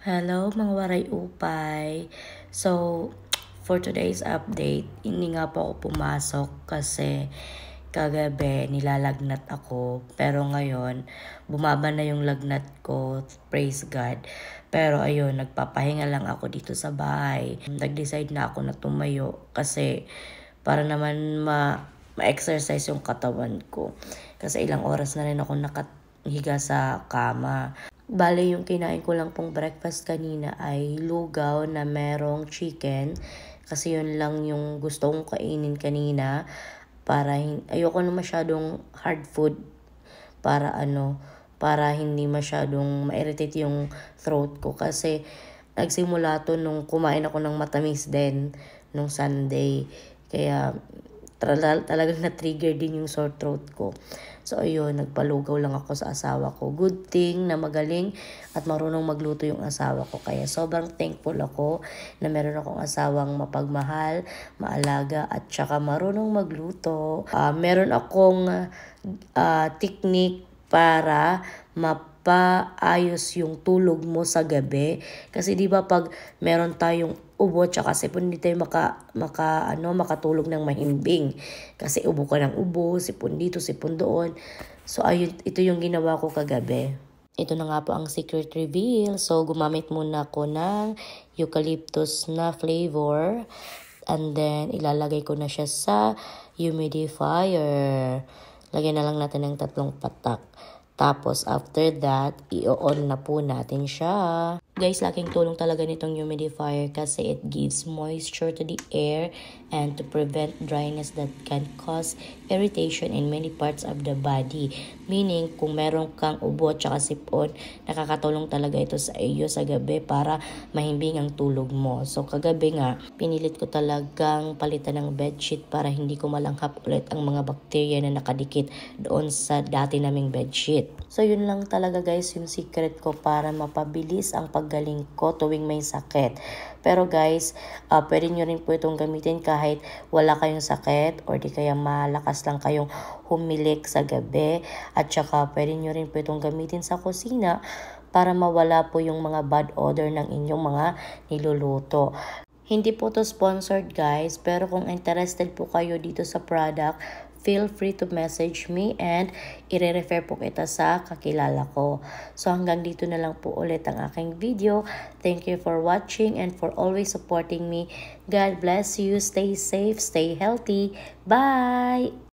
Hello mga waray upay. So, for today's update, hindi nga po ako pumasok kasi kagabi nilalagnat ako. Pero ngayon, bumaba na yung lagnat ko. Praise God. Pero ayun, nagpapahinga lang ako dito sa bahay. Nag-decide na ako na tumayo kasi para naman ma-exercise yung katawan ko. Kasi ilang oras na rin ako nakahiga sa kama. Bale, yung kinain ko lang pong breakfast kanina ay lugaw na merong chicken. Kasi yun lang yung gusto kong kainin kanina. Para ayoko na masyadong hard food. Para para hindi masyadong ma-irritate yung throat ko. Kasi nagsimula to nung kumain ako ng matamis din nung Sunday. Kaya talagang na-trigger din yung sore throat ko. So ayun, nagpalugaw lang ako sa asawa ko. Good thing na magaling at marunong magluto yung asawa ko. Kaya sobrang thankful ako na meron akong asawang mapagmahal, maalaga at saka marunong magluto. Meron akong technique para mapaayos yung tulog mo sa gabi. Kasi di ba pag meron tayong ubo tsaka sipon, hindi tayo makatulog ng mahimbing. Kasi ubo ka ng ubo, sipon dito, sipon doon. So ayun, ito yung ginawa ko kagabi. Ito na nga po ang secret reveal. So gumamit muna ako ng eucalyptus na flavor. And then ilalagay ko na siya sa humidifier. Lagyan na lang natin ng 3 patak. Tapos, after that, i-on na po natin siya. Guys, laking tulong talaga nitong humidifier kasi it gives moisture to the air and to prevent dryness that can cause irritation in many parts of the body. Meaning, kung meron kang ubo at saka sipon, nakakatulong talaga ito sa iyo sa gabi para mahimbing ang tulog mo. So, kagabi nga, pinilit ko talagang palitan ng bedsheet para hindi ko malanghap ulit ang mga bakterya na nakadikit doon sa dati naming bedsheet. So, yun lang talaga guys yung secret ko para mapabilis ang paggaling ko tuwing may sakit. Pero guys, pwede nyo rin po itong gamitin kahit wala kayong sakit or di kaya malakas lang kayong humilik sa gabi. At saka pwede nyo rin po itong gamitin sa kusina para mawala po yung mga bad odor ng inyong mga niluluto. Hindi po to sponsored guys, pero kung interested po kayo dito sa product, feel free to message me and i-refer po kita sa kakilala ko. So hanggang dito na lang po ulit ang aking video. Thank you for watching and for always supporting me. God bless you. Stay safe, stay healthy. Bye!